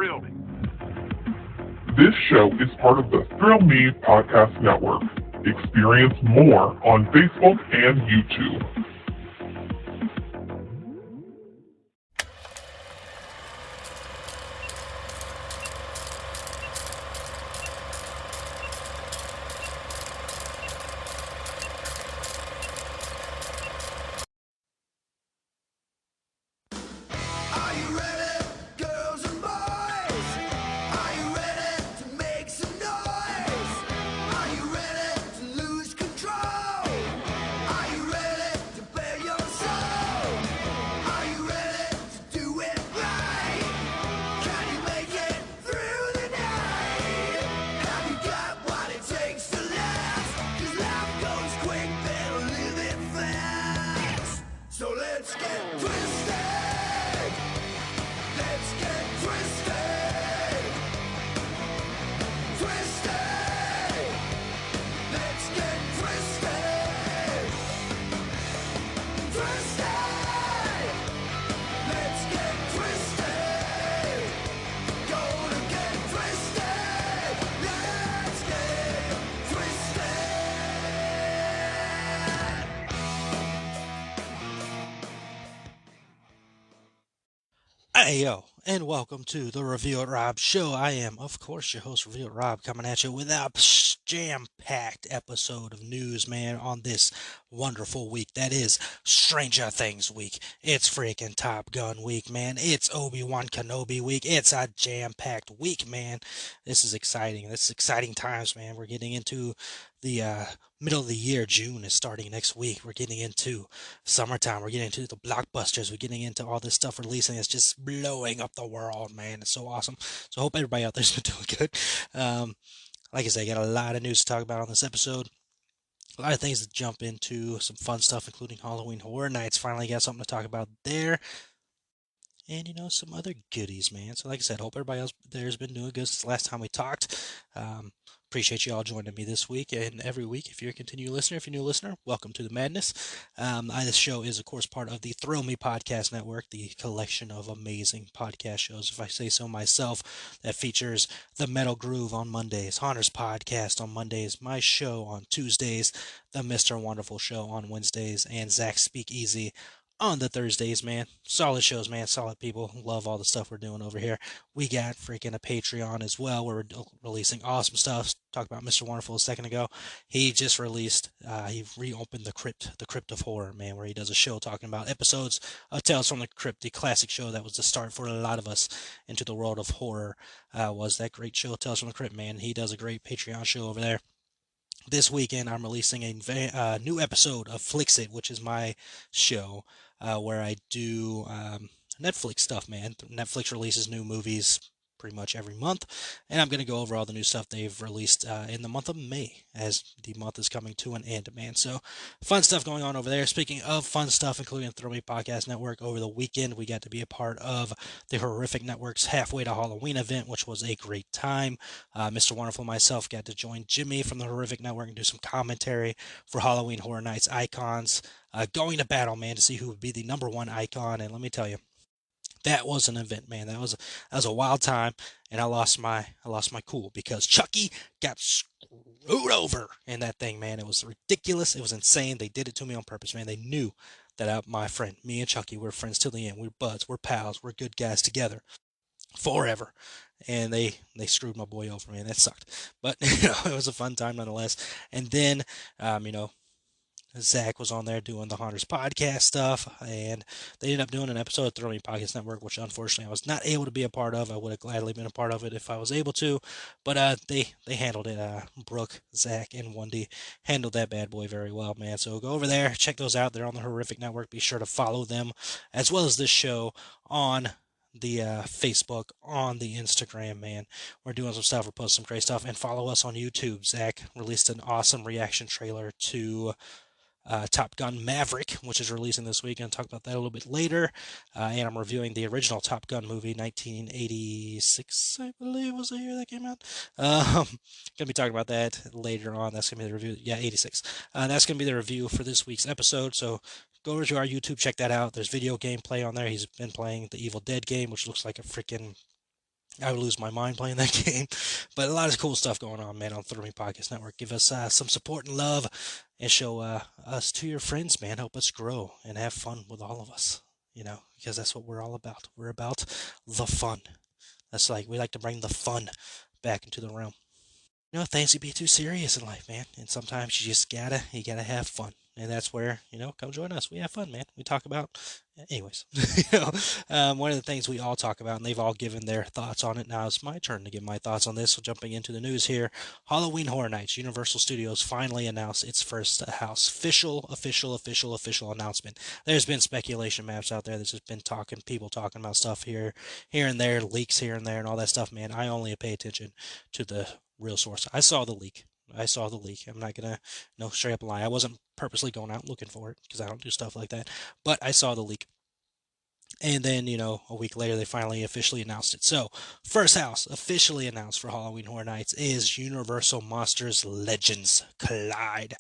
Thrill Me. This show is part of the Thrill Me Podcast Network. Experience more on Facebook and YouTube. Hey yo, and welcome to the Review It Rob show. I am, of course, your host, Review It Rob, coming at you with a jam-packed episode of news, man, on this wonderful week. That is Stranger Things week. It's freaking Top Gun week, man. It's Obi-Wan Kenobi week. It's a jam-packed week, man. This is exciting. This is exciting times, man. We're getting into the middle of the year. June is starting next week. We're getting into summertime. We're getting into the blockbusters. We're getting into all this stuff releasing. It's just blowing up the world, man. It's so awesome. So I hope everybody out there's been doing good. Like I said, I got a lot of news to talk about on this episode. A lot of things to jump into. Some fun stuff, including Halloween Horror Nights. Finally got something to talk about there. And, some other goodies, man. So like I said, hope everybody else there's been doing good since the last time we talked. Appreciate you all joining me this week and every week. If you're a continued listener, if you're a new listener, welcome to the madness. This show is, of course, part of the Thrill Me Podcast Network, the collection of amazing podcast shows, if I say so myself, that features The Metal Groove on Mondays, Hunter's Podcast on Mondays, my show on Tuesdays, The Mr. Wonderful Show on Wednesdays, and Zach's Speakeasy on the Thursdays, man. Solid shows, man. Solid people. Love all the stuff we're doing over here. We got freaking a Patreon as well, where we're releasing awesome stuff. Talked about Mr. Wonderful a second ago. He just released, he reopened the Crypt of Horror, man, where he does a show talking about episodes of Tales from the Crypt, the classic show that was the start for a lot of us into the world of horror. Was that great show, Tales from the Crypt, man. He does a great Patreon show over there. This weekend, I'm releasing a new episode of Flix It, which is my show where I do Netflix stuff, man. Netflix releases new movies pretty much every month, and I'm going to go over all the new stuff they've released in the month of May, as the month is coming to an end, man. So, fun stuff going on over there. Speaking of fun stuff, including the Thrill Me Podcast Network, over the weekend, we got to be a part of the Horrific Network's Halfway to Halloween event, which was a great time. Mr. Wonderful and myself got to join Jimmy from the Horrific Network and do some commentary for Halloween Horror Nights Icons. Going to battle, man, to see who would be the number one icon, and let me tell you, that was an event, man. That was a wild time, and I lost my cool because Chucky got screwed over in that thing, man. It was ridiculous. It was insane. They did it to me on purpose, man. They knew that my friend, me and Chucky, we're friends till the end. We're buds. We're pals. We're good guys together forever. And they screwed my boy over, man. That sucked. But it was a fun time nonetheless. And then Zach was on there doing the Hunters podcast stuff, and they ended up doing an episode of Thrill Me Podcast Network, which unfortunately I was not able to be a part of. I would have gladly been a part of it if I was able to, but they handled it. Brooke, Zach, and Wendy handled that bad boy very well, man. So go over there, check those out. They're on the Horrific Network. Be sure to follow them, as well as this show on the Facebook, on the Instagram, man. We're doing some stuff. We're posting some great stuff, and follow us on YouTube. Zach released an awesome reaction trailer to Top Gun Maverick, which is releasing this week, and I'll talk about that a little bit later. And I'm reviewing the original Top Gun movie, 1986, I believe was the year that came out. Gonna be talking about that later on. That's gonna be the review. Yeah, 86. That's gonna be the review for this week's episode. So go over to our YouTube, check that out. There's video gameplay on there. He's been playing the Evil Dead game, which looks like a freaking I would lose my mind playing that game. But a lot of cool stuff going on, man, on Thrill Me Podcast Network. Give us some support and love and show us to your friends, man. Help us grow and have fun with all of us, because that's what we're all about. We're about the fun. That's like, we like to bring the fun back into the realm. Things can be too serious in life, man. And sometimes you gotta have fun. And that's where, come join us. We have fun, man. We talk about, anyways, one of the things we all talk about, and they've all given their thoughts on it. Now it's my turn to give my thoughts on this. So jumping into the news here, Halloween Horror Nights, Universal Studios finally announced its first house. Official announcement. There's been speculation maps out there. There's just been people talking about stuff here and there, leaks here and there, and all that stuff, man. I only pay attention to the real source. I saw the leak. I'm not gonna straight up lie. I wasn't purposely going out looking for it because I don't do stuff like that. But I saw the leak. And then, a week later, they finally officially announced it. So, first house officially announced for Halloween Horror Nights is Universal Monsters Legends Collide.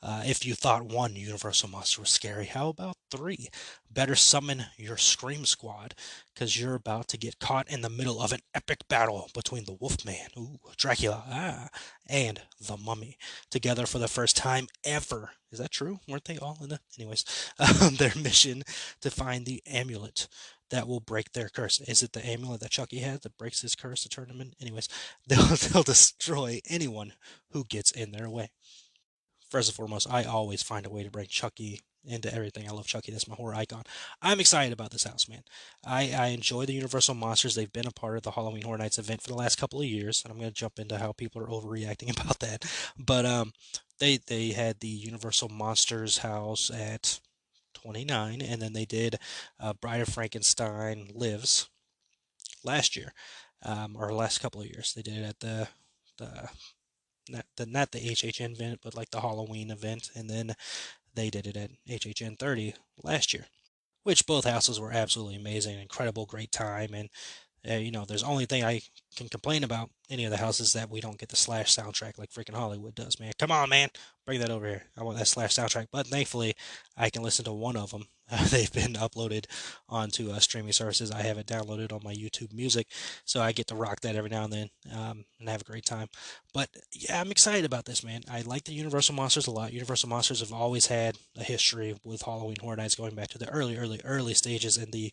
If you thought one Universal Monster was scary, how about three? Better summon your Scream Squad, because you're about to get caught in the middle of an epic battle between the Wolfman, Dracula, and the Mummy, together for the first time ever. Is that true? Weren't they all in the... Anyways, their mission to find the amulet that will break their curse. Is it the amulet that Chucky had that breaks his curse to turn him in? Anyways, they'll destroy anyone who gets in their way. First and foremost, I always find a way to bring Chucky into everything. I love Chucky. That's my horror icon. I'm excited about this house, man. I enjoy the Universal Monsters. They've been a part of the Halloween Horror Nights event for the last couple of years, and I'm going to jump into how people are overreacting about that. But they had the Universal Monsters house at 29, and then they did Bride of Frankenstein Lives last year, or last couple of years. They did it at the not the HHN event, but like the Halloween event, and then they did it at HHN 30 last year, which both houses were absolutely amazing, incredible, great time, and there's only thing I can complain about any of the houses that we don't get the Slash soundtrack like freaking Hollywood does, man. Come on, man, bring that over here. I want that Slash soundtrack. But thankfully, I can listen to one of them. They've been uploaded onto streaming services. I have it downloaded on my YouTube Music, so I get to rock that every now and then and have a great time. But yeah, I'm excited about this, man. I like the Universal Monsters a lot. Universal Monsters have always had a history with Halloween Horror Nights going back to the early stages and the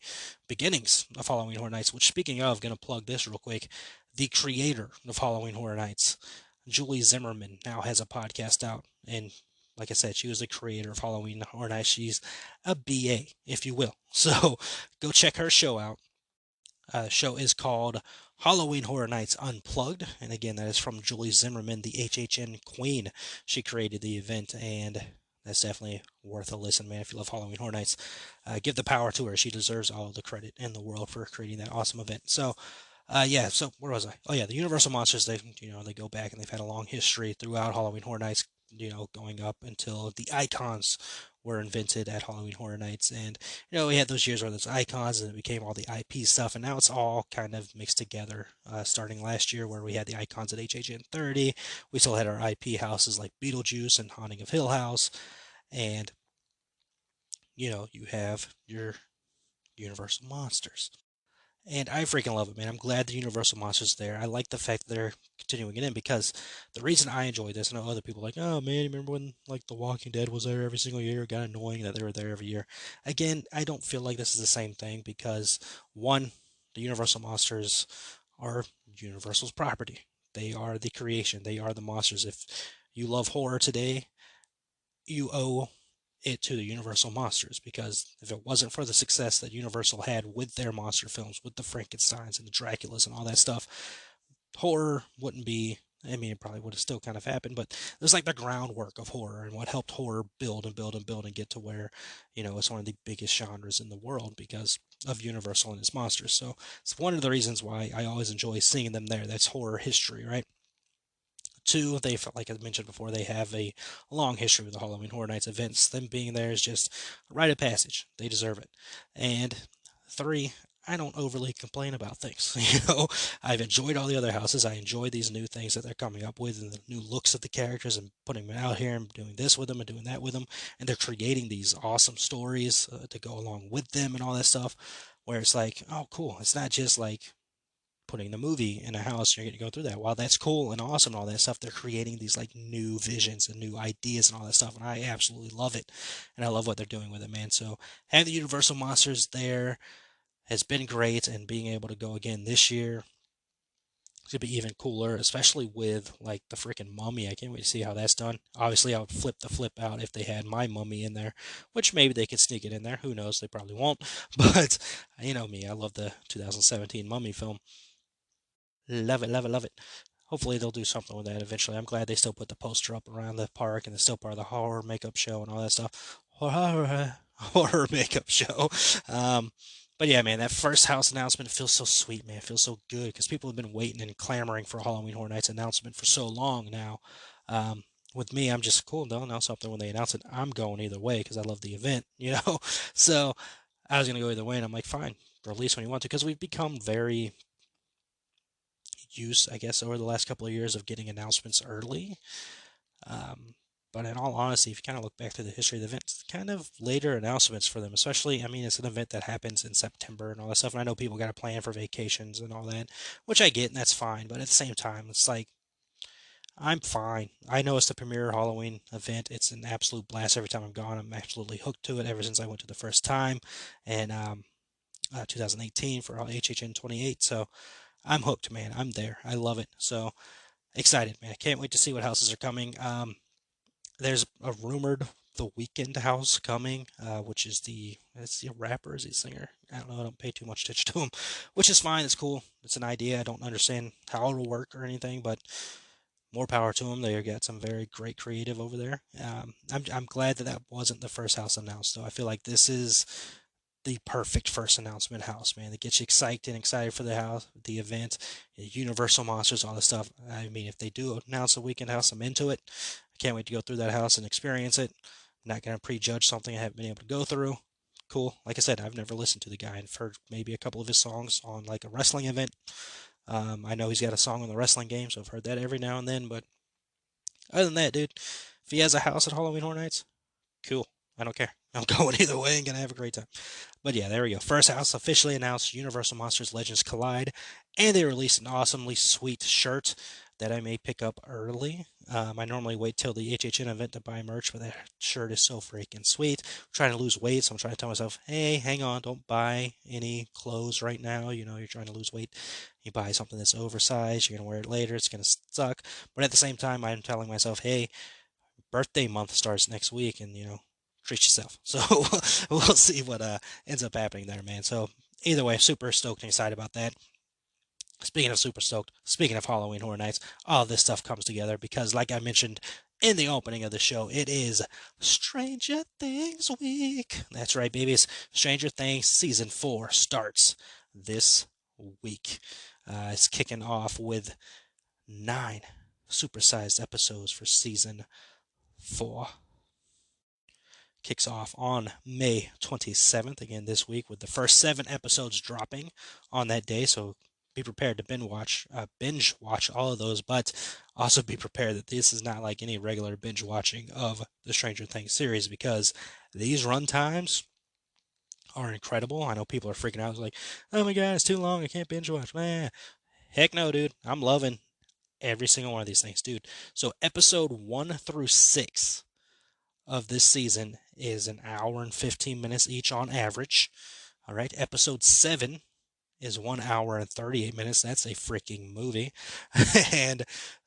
beginnings of Halloween Horror Nights, which, speaking of, going to plug this real quick. The creator of Halloween Horror Nights, Julie Zimmerman, now has a podcast out. And like I said, she was the creator of Halloween Horror Nights. She's a BA, if you will. So go check her show out. The show is called Halloween Horror Nights Unplugged. And again, that is from Julie Zimmerman, the HHN queen. She created the event, and that's definitely worth a listen, man. If you love Halloween Horror Nights, give the power to her. She deserves all the credit in the world for creating that awesome event. So, yeah. So where was I? Oh yeah, the Universal Monsters. They go back and they've had a long history throughout Halloween Horror Nights. Going up until the icons were invented at Halloween Horror Nights, and we had those years where there's icons and it became all the IP stuff, and now it's all kind of mixed together. Starting last year, where we had the icons at HHN 30, we still had our IP houses like Beetlejuice and Haunting of Hill House, and you have your Universal Monsters. And I freaking love it, man. I'm glad the Universal Monsters are there. I like the fact that they're continuing it in, because the reason I enjoy this, I know other people are like, oh man, you remember when like The Walking Dead was there every single year? It got annoying that they were there every year. Again, I don't feel like this is the same thing, because one, the Universal Monsters are Universal's property. They are the creation. They are the monsters. If you love horror today, you owe it to the Universal Monsters, because if it wasn't for the success that Universal had with their monster films, with the Frankensteins and the Draculas and all that stuff, horror wouldn't be. I mean, it probably would have still kind of happened, but there's like the groundwork of horror and what helped horror build and build and build and get to where, it's one of the biggest genres in the world because of Universal and its monsters. So it's one of the reasons why I always enjoy seeing them there. That's horror history, right? Two, they, like I mentioned before, they have a long history with the Halloween Horror Nights events. Them being there is just a rite of passage. They deserve it. And three, I don't overly complain about things. I've enjoyed all the other houses. I enjoy these new things that they're coming up with and the new looks of the characters and putting them out here and doing this with them and doing that with them. And they're creating these awesome stories to go along with them and all that stuff, where it's like, oh, cool. It's not just like putting the movie in a house. You're going to go through that. While that's cool and awesome and all that stuff, they're creating these like new visions and new ideas and all that stuff, and I absolutely love it, and I love what they're doing with it, man. So having the Universal monsters there has been great, and being able to go again this year to be even cooler, especially with like the freaking mummy. I can't wait to see how that's done. Obviously, I would flip the flip out if they had my mummy in there, which maybe they could sneak it in there. Who knows? They probably won't. But you know me, I love the 2017 mummy film. Love it, love it, love it. Hopefully they'll do something with that eventually. I'm glad they still put the poster up around the park and it's still part of the horror makeup show and all that stuff. Horror makeup show. Um, but yeah, man, that first house announcement feels so sweet, man. It feels so good because people have been waiting and clamoring for a Halloween Horror Nights announcement for so long now. Um, with me, I'm just cool. They'll announce something when they announce it. I'm going either way because I love the event, you know. So I was gonna go either way, and I'm like, fine, release when you want to, because we've become very used, I guess, over the last couple of years of getting announcements early. Um, but in all honesty, if you kind of look back to the history of the event, it's kind of later announcements for them, especially, I mean, it's an event that happens in September and all that stuff. And I know people got to plan for vacations and all that, which I get, and that's fine. But at the same time, it's like, I'm fine. I know it's the premier Halloween event. It's an absolute blast every time I'm gone. I'm absolutely hooked to it ever since I went to the first time, and 2018 for HHN 28. So I'm hooked, man. I'm there. I love it. So excited, man. I can't wait to see what houses are coming. There's a rumored The Weekend house coming, which is it's the rapper, is he a singer? I don't know. I don't pay too much attention to him, which is fine. It's cool. It's an idea. I don't understand how it'll work or anything, but more power to them. They got some very great creative over there. I'm glad that that wasn't the first house announced, though. I feel like this is the perfect first announcement house, man. That gets you excited for the house, the event, Universal monsters, all this stuff. I mean, if they do announce a weekend house, I'm into it. I can't wait to go through that house and experience it. I'm not gonna prejudge something I haven't been able to go through. Cool. Like I said, I've never listened to the guy. I've heard maybe a couple of his songs on like a wrestling event. I know he's got a song on the wrestling game, so I've heard that every now and then. But other than that, dude, if he has a house at Halloween Horror Nights, cool. I don't care. I'm going either way and gonna have a great time. But yeah, there we go. First house officially announced Universal Monsters Legends Collide, and they released an awesomely sweet shirt that I may pick up early. I normally wait till the HHN event to buy merch, but that shirt is so freaking sweet. I'm trying to lose weight, so I'm trying to tell myself, hey, hang on, don't buy any clothes right now. You know, you're trying to lose weight. You buy something that's oversized, you're going to wear it later, it's going to suck. But at the same time, I'm telling myself, hey, birthday month starts next week, and treat yourself. So we'll see what ends up happening there, man. So either way, super stoked and excited about that. Speaking of super stoked, speaking of Halloween Horror Nights, all this stuff comes together because, like I mentioned in the opening of the show, it is Stranger Things week. That's right, babies. Stranger Things season 4 starts this week. It's kicking off with 9 supersized episodes for season 4. Kicks off on May 27th, again this week, with the first 7 episodes dropping on that day. So be prepared to binge watch all of those, but also be prepared that this is not like any regular binge watching of the Stranger Things series, because these run times are incredible. I know people are freaking out, like, oh my god, it's too long, I can't binge watch. Man, heck no, dude. I'm loving every single one of these things, dude. So episode 1 through 6 of this season is an hour and 15 minutes each on average. All right. Episode 7 is 1 hour and 38 minutes. That's a freaking movie. And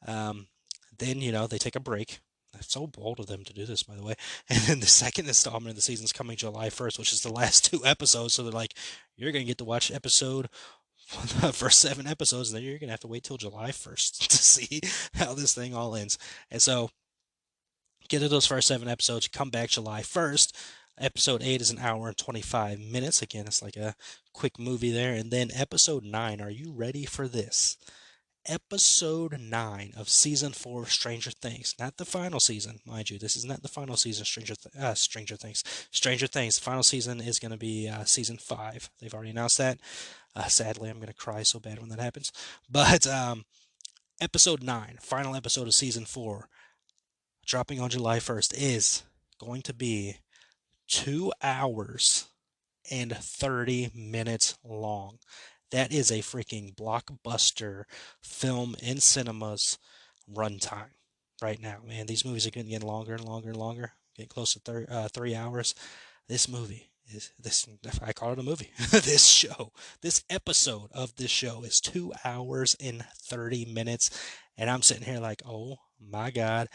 then, they take a break. That's so bold of them to do this, by the way. And then the second installment of the season is coming July 1st, which is the last 2 episodes. So they're like, you're going to get to watch the first 7 episodes, and then you're going to have to wait till July 1st to see how this thing all ends. And so get to those first 7 episodes, come back July 1st. Episode 8 is an hour and 25 minutes. Again, it's like a quick movie there. And then episode 9, are you ready for this? Episode 9 of season 4 of Stranger Things. Not the final season, mind you. This is not the final season of Stranger Things. Stranger Things, the final season is going to be season 5. They've already announced that. Sadly, I'm going to cry so bad when that happens. But episode 9, final episode of season 4, dropping on July 1st, is going to be 2 hours and 30 minutes long. That is a freaking blockbuster film in cinemas runtime right now, man. These movies are getting longer and longer and longer, getting close to 3 hours. This movie is this. I call it a movie. This show, this episode of this show is 2 hours and 30 minutes, and I'm sitting here like, oh my god,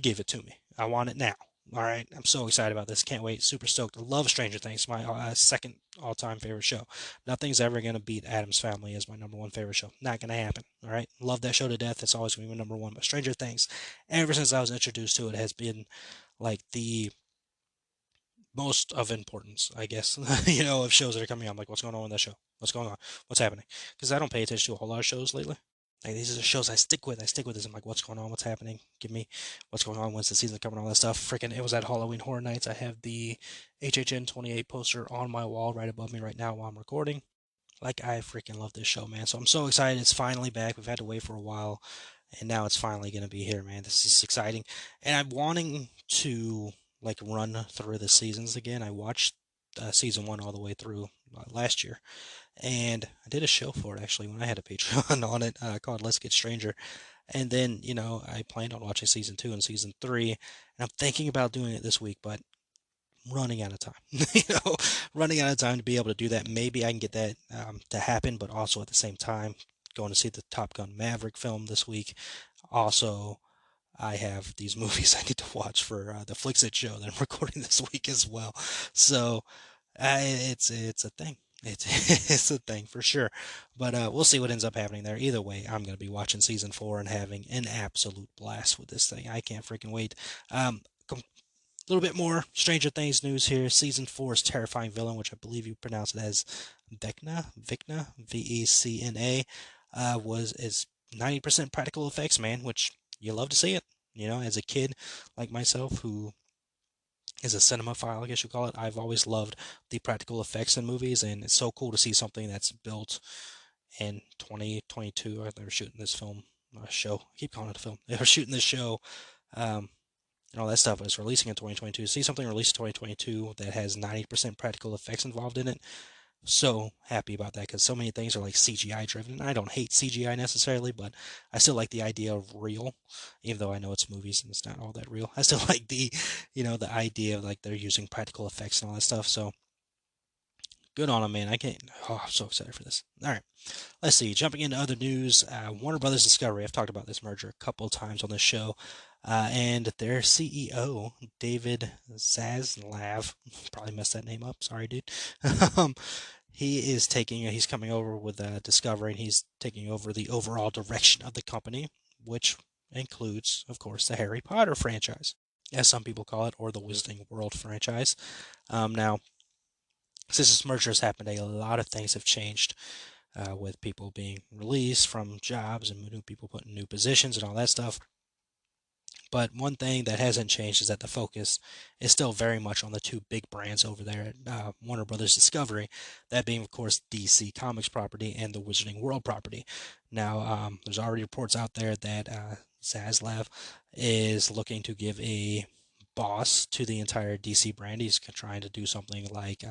give it to me. I want it now. All right, I'm so excited about this. Can't wait. Super stoked. I love Stranger Things. My second all-time favorite show. Nothing's ever gonna beat Addams Family as my number one favorite show. Not gonna happen. All right, love that show to death. It's always gonna be my number one. But Stranger Things, ever since I was introduced to it, has been like the most of importance, I guess, of shows that are coming out. I'm like, what's going on with that show? What's going on? What's happening? Because I don't pay attention to a whole lot of shows lately. Like, these are the shows I stick with. I stick with this. I'm like, what's going on? What's happening? Give me what's going on. When's the season coming? All that stuff. Freaking, it was at Halloween Horror Nights. I have the HHN 28 poster on my wall right above me right now while I'm recording. Like, I freaking love this show, man. So I'm so excited. It's finally back. We've had to wait for a while, and now it's finally going to be here, man. This is exciting. And I'm wanting to, like, run through the seasons again. I watched season one all the way through last year, and I did a show for it, actually, when I had a Patreon on it called Let's Get Stranger. And then, I planned on watching season two and season three, and I'm thinking about doing it this week, but running out of time. Running out of time to be able to do that. Maybe I can get that to happen, but also at the same time, going to see the Top Gun Maverick film this week. Also, I have these movies I need to watch for the Flixit show that I'm recording this week as well. So it's a thing. It's a thing for sure. But we'll see what ends up happening there. Either way, I'm going to be watching season four and having an absolute blast with this thing. I can't freaking wait. A little bit more Stranger Things news here. Season 4's terrifying villain, which I believe you pronounce it as Vecna, Vecna, is 90% practical effects, man, which you love to see it. As a kid like myself who is a cinemaphile, I guess you call it, I've always loved the practical effects in movies, and it's so cool to see something that's built in 2022. They were shooting this film show. I keep calling it a film. They were shooting this show. And all that stuff, but it's releasing in 2022. See something released in 2022 that has 90% practical effects involved in it. So happy about that, because so many things are like CGI driven. And I don't hate CGI necessarily, but I still like the idea of real, even though I know it's movies and it's not all that real. I still like the idea of like they're using practical effects and all that stuff. So good on them, man. I'm so excited for this. All right. Let's see. Jumping into other news, Warner Brothers Discovery. I've talked about this merger a couple times on this show. And their CEO, David Zaslav, probably messed that name up. Sorry, dude. He's coming over with Discovery, and he's taking over the overall direction of the company, which includes, of course, the Harry Potter franchise, as some people call it, or the Wizarding World franchise. Now, since this merger has happened, a lot of things have changed. With people being released from jobs and new people put in new positions and all that stuff. But one thing that hasn't changed is that the focus is still very much on the two big brands over there at Warner Brothers Discovery, that being, of course, DC Comics property and the Wizarding World property. Now, there's already reports out there that Zaslav is looking to give a boss to the entire DC brand. He's trying to do something like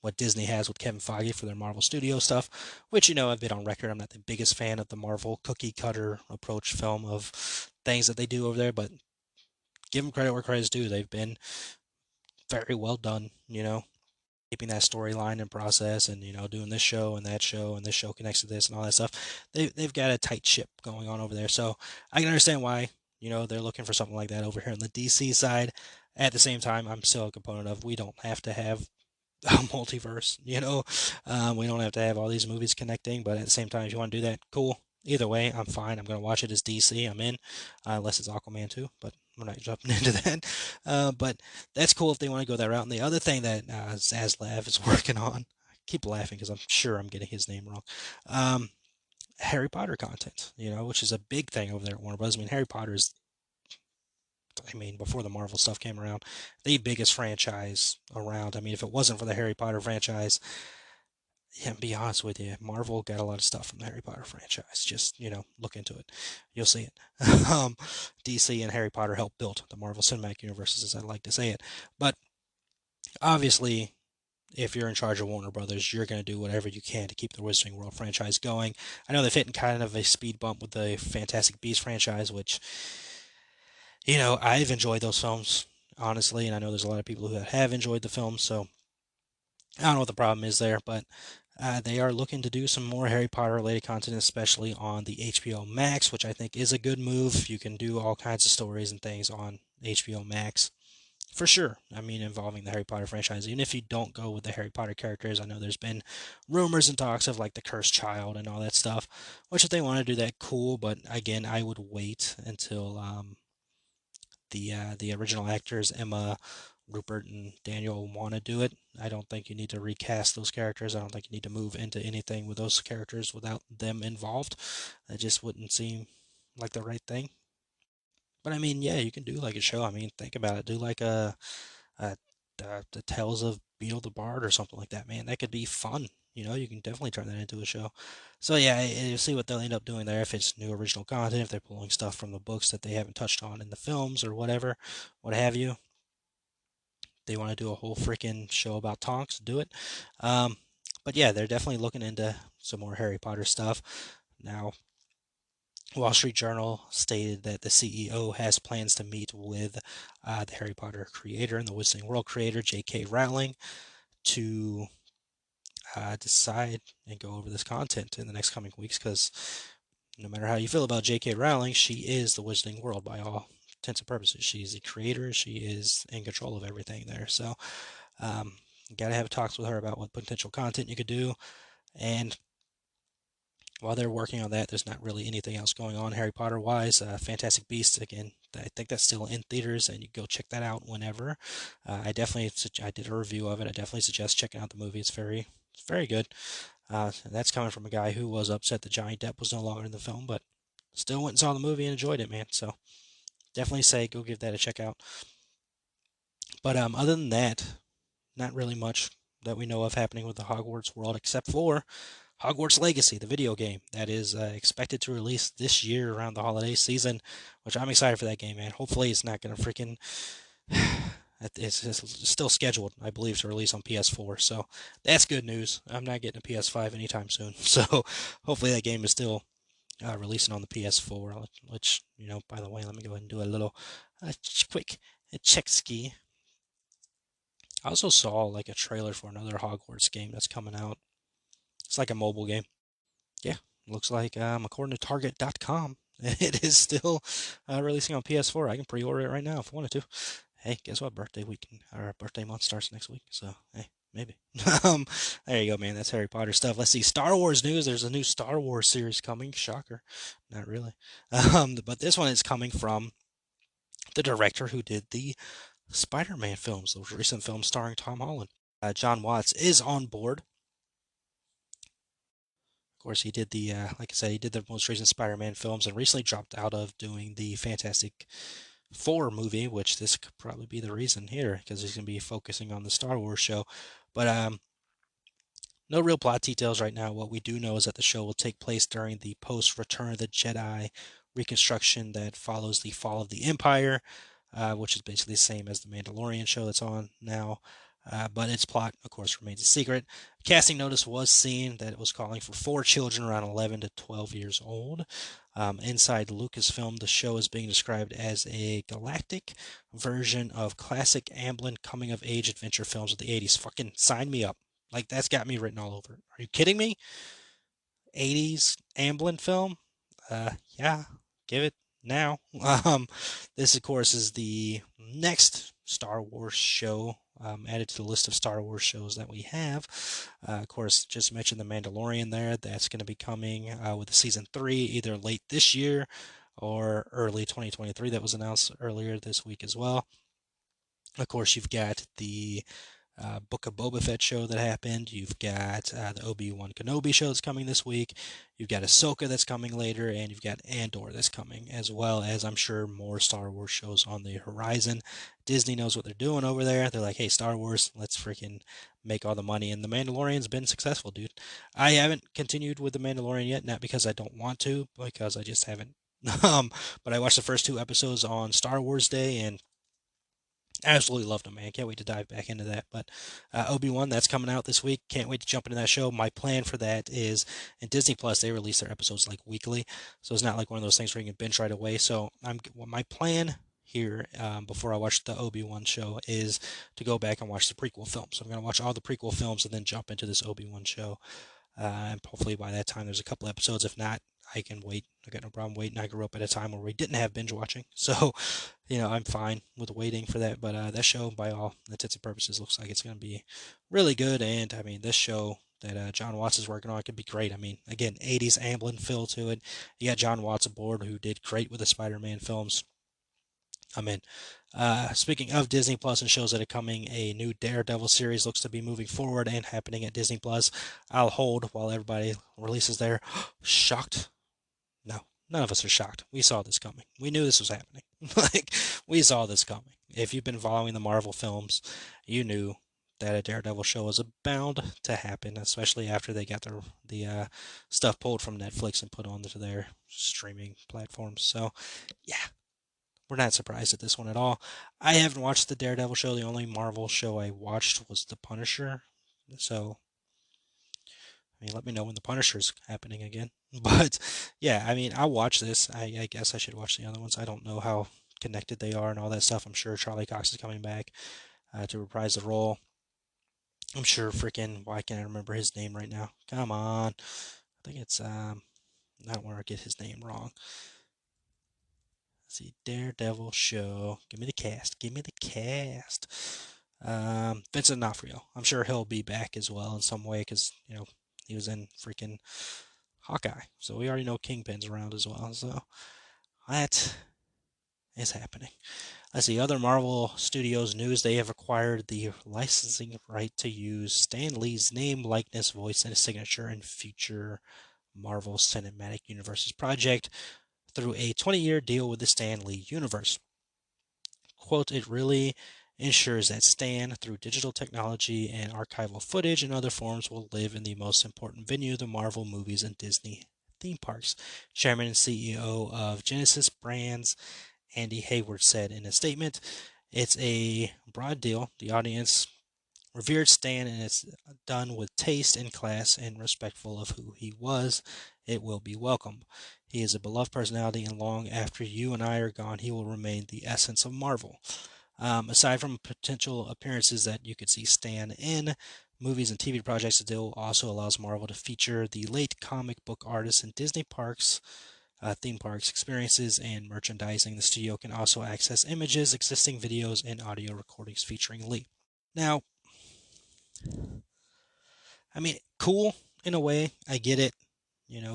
what Disney has with Kevin Feige for their Marvel Studio stuff, which, I've been on record. I'm not the biggest fan of the Marvel cookie cutter approach film of things that they do over there, but give them credit where credit's due. They've been very well done, keeping that storyline in process and, doing this show and that show and this show connects to this and all that stuff. They've got a tight ship going on over there. So I can understand why, they're looking for something like that over here on the DC side. At the same time, I'm still a component of we don't have to have a multiverse, we don't have to have all these movies connecting, but at the same time, if you want to do that, cool. Either way, I'm fine. I'm going to watch it as DC. I'm in, unless it's Aquaman 2, but we're not jumping into that. But that's cool if they want to go that route. And the other thing that Zaslav is working on, I keep laughing because I'm sure I'm getting his name wrong, Harry Potter content, which is a big thing over there at Warner Bros. I mean, Harry Potter is, before the Marvel stuff came around, the biggest franchise around. I mean, if it wasn't for the Harry Potter franchise, yeah, be honest with you, Marvel got a lot of stuff from the Harry Potter franchise. Just, look into it. You'll see it. DC and Harry Potter helped build the Marvel Cinematic Universes, as I like to say it. But obviously, if you're in charge of Warner Brothers, you're going to do whatever you can to keep the Wizarding World franchise going. I know they've hit kind of a speed bump with the Fantastic Beasts franchise, which, I've enjoyed those films, honestly, and I know there's a lot of people who have enjoyed the films, so I don't know what the problem is there, but they are looking to do some more Harry Potter related content, especially on the HBO Max, which I think is a good move. You can do all kinds of stories and things on HBO Max. For sure. I mean, involving the Harry Potter franchise. Even if you don't go with the Harry Potter characters, I know there's been rumors and talks of like the Cursed Child and all that stuff. Which, if they want to do that, cool. But again, I would wait until the original actors, Emma, Rupert, and Daniel, want to do it. I don't think you need to recast those characters. I don't think you need to move into anything with those characters without them involved. That just wouldn't seem like the right thing. But I mean, yeah, you can do like a show. I mean, think about it. Do like uh, the Tales of Beetle the Bard or something like that, man. That could be fun. You can definitely turn that into a show. So yeah, you'll see what they'll end up doing there. If it's new original content, if they're pulling stuff from the books that they haven't touched on in the films or whatever, what have you. They want to do a whole freaking show about Tonks, do it. Um, but yeah, they're definitely looking into some more Harry Potter stuff. Now, Wall Street Journal stated that the CEO has plans to meet with the Harry Potter creator and the Wizarding World creator, J.K. Rowling, to decide and go over this content in the next coming weeks. Because no matter how you feel about J.K. Rowling, she is the Wizarding World by all intents and purposes. She's the creator. She is in control of everything there. So, you got to have talks with her about what potential content you could do. And while they're working on that, there's not really anything else going on Harry Potter wise. Fantastic Beasts, again, I think that's still in theaters, and you can go check that out whenever. I did a review of it. I definitely suggest checking out the movie. It's very good. And that's coming from a guy who was upset that Johnny Depp was no longer in the film, but still went and saw the movie and enjoyed it, man. So definitely say go give that a check out. But other than that, not really much that we know of happening with the Hogwarts world, except for Hogwarts Legacy, the video game that is expected to release this year around the holiday season, which I'm excited for that game, man. Hopefully, it's not going to freaking. It's still scheduled, I believe, to release on PS4, so that's good news. I'm not getting a PS5 anytime soon, so hopefully that game is still releasing on the PS4. Which, by the way, let me go ahead and do a little quick check ski. I also saw like a trailer for another Hogwarts game that's coming out. It's like a mobile game. Yeah, looks like according to Target.com, it is still releasing on PS4. I can pre-order it right now if I wanted to. Hey, guess what? Birthday weekend or birthday month starts next week, so hey, maybe. um, there you go, man. That's Harry Potter stuff. Let's see, Star Wars news. There's a new Star Wars series coming. Shocker, not really. But this one is coming from the director who did the Spider-Man films, those recent films starring Tom Holland. John Watts is on board. Of course, he did like I said, he did the most recent Spider-Man films and recently dropped out of doing the Fantastic Four movie, which this could probably be the reason here, because he's going to be focusing on the Star Wars show. But no real plot details right now. What we do know is that the show will take place during the post-Return of the Jedi reconstruction that follows the fall of the Empire, which is basically the same as the Mandalorian show that's on now. But its plot, of course, remains a secret. A casting notice was seen that it was calling for 4 children around 11 to 12 years old. Inside Lucasfilm, the show is being described as a galactic version of classic Amblin coming-of-age adventure films of the 80s. Fucking sign me up. Like, that's got me written all over it. Are you kidding me? 80s Amblin film? Yeah, give it now. This, of course, is the next Star Wars show added to the list of Star Wars shows that we have. Of course, just mentioned The Mandalorian there. That's going to be coming with the season 3 either late this year or early 2023. That was announced earlier this week as well. Of course, you've got the Book of Boba Fett show that happened. You've got the Obi-Wan Kenobi show that's coming this week. You've got Ahsoka that's coming later, and you've got Andor that's coming, as well as I'm sure more Star Wars shows on the horizon. Disney knows what they're doing over there. They're like, hey, Star Wars, let's freaking make all the money. And The Mandalorian's been successful, dude. I haven't continued with The Mandalorian yet, not because I don't want to, because I just haven't. But I watched the first 2 episodes on Star Wars Day, and Absolutely loved them, man. Can't wait to dive back into that. But Obi-Wan, that's coming out this week. Can't wait to jump into that show. My plan for that is in Disney Plus, they release their episodes like weekly. So it's not like one of those things where you can binge right away. So my plan here before I watch the Obi-Wan show is to go back and watch the prequel films. So I'm going to watch all the prequel films and then jump into this Obi-Wan show. And hopefully by that time there's a couple episodes. If not, I can wait. I got no problem waiting. I grew up at a time where we didn't have binge watching, so I'm fine with waiting for that. But that show, by all intents and purposes, looks like it's going to be really good. And I mean, this show that John Watts is working on could be great. I mean, again, 80s Amblin feel to it. You got John Watts aboard, who did great with the Spider-Man films. I'm in. Speaking of Disney Plus and shows that are coming, a new Daredevil series looks to be moving forward and happening at Disney Plus. I'll hold while everybody releases their shocked. No, none of us are shocked. We saw this coming. We knew this was happening. Like, we saw this coming. If you've been following the Marvel films, you knew that a Daredevil show was bound to happen, especially after they got the stuff pulled from Netflix and put onto their streaming platforms. So, yeah, we're not surprised at this one at all. I haven't watched the Daredevil show. The only Marvel show I watched was The Punisher. So, I mean, let me know when The Punisher's happening again. But yeah, I mean, I'll watch this. I guess I should watch the other ones. I don't know how connected they are and all that stuff. I'm sure Charlie Cox is coming back to reprise the role. I'm sure freaking, why can't I remember his name right now? Come on. I think it's, I don't want to get his name wrong. Let's see, Daredevil show. Give me the cast. Give me the cast. Vincent D'Onofrio. I'm sure he'll be back as well in some way because, he was in freaking Hawkeye. So we already know Kingpin's around as well. So that is happening. Let's see, other Marvel Studios news. They have acquired the licensing right to use Stan Lee's name, likeness, voice, and signature in future Marvel Cinematic Universes project through a 20-year deal with the Stan Lee universe. Quote, it really ensures that Stan, through digital technology and archival footage and other forms, will live in the most important venue, the Marvel movies and Disney theme parks. Chairman and CEO of Genesis Brands, Andy Hayward, said in a statement, it's a broad deal. The audience revered Stan, and it's done with taste and class and respectful of who he was. It will be welcome. He is a beloved personality, and long after you and I are gone, he will remain the essence of Marvel. Aside from potential appearances that you could see Stan in, movies and TV projects, the deal also allows Marvel to feature the late comic book artists in Disney parks, theme parks, experiences, and merchandising. The studio can also access images, existing videos, and audio recordings featuring Lee. Now, I mean, cool in a way. I get it.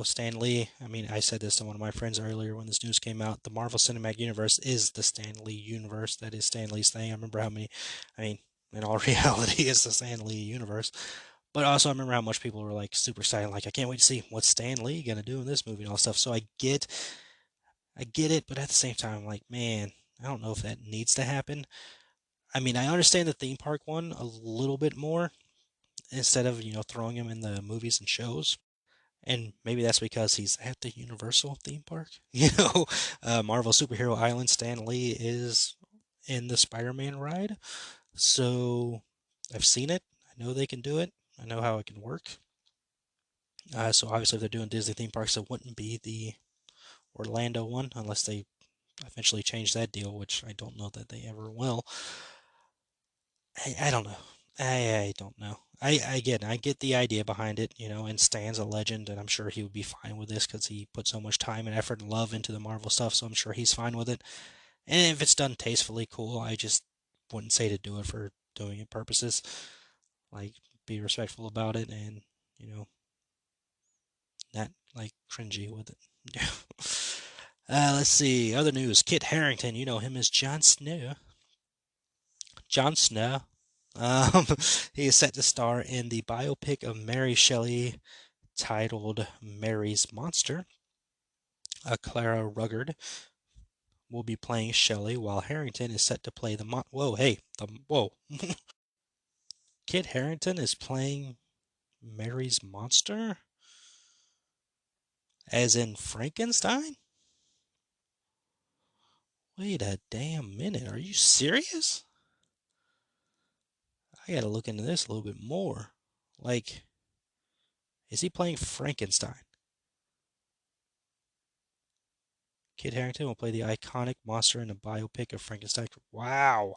Stan Lee. I mean, I said this to one of my friends earlier when this news came out. The Marvel Cinematic Universe is the Stan Lee universe. That is Stan Lee's thing. I remember how many, I mean, in all reality, it's the Stan Lee universe. But also, I remember how much people were like super excited, like, I can't wait to see what's Stan Lee gonna do in this movie and all stuff. So I get it, but at the same time, I'm like, man, I don't know if that needs to happen. I mean, I understand the theme park one a little bit more instead of, throwing him in the movies and shows. And maybe that's because he's at the Universal theme park. Marvel Superhero Island, Stan Lee is in the Spider-Man ride. So I've seen it. I know they can do it. I know how it can work. So obviously, if they're doing Disney theme parks, it wouldn't be the Orlando one unless they eventually change that deal, which I don't know that they ever will. I don't know. I don't know. I get the idea behind it, and Stan's a legend, and I'm sure he would be fine with this because he put so much time and effort and love into the Marvel stuff, so I'm sure he's fine with it. And if it's done tastefully, cool. I just wouldn't say to do it for doing it purposes. Like, be respectful about it and, not like cringy with it. Let's see. Other news. Kit Harington, you know him as Jon Snow. Jon Snow. Um, he is set to star in the biopic of Mary Shelley titled Mary's Monster. Clara Ruggard will be playing Shelley, while Harrington is set to play Whoa, hey, whoa. Kit Harington is playing Mary's Monster? As in Frankenstein? Wait a damn minute. Are you serious? I gotta look into this a little bit more. Like, is he playing Frankenstein? Kit Harington will play the iconic monster in the biopic of Frankenstein. Wow.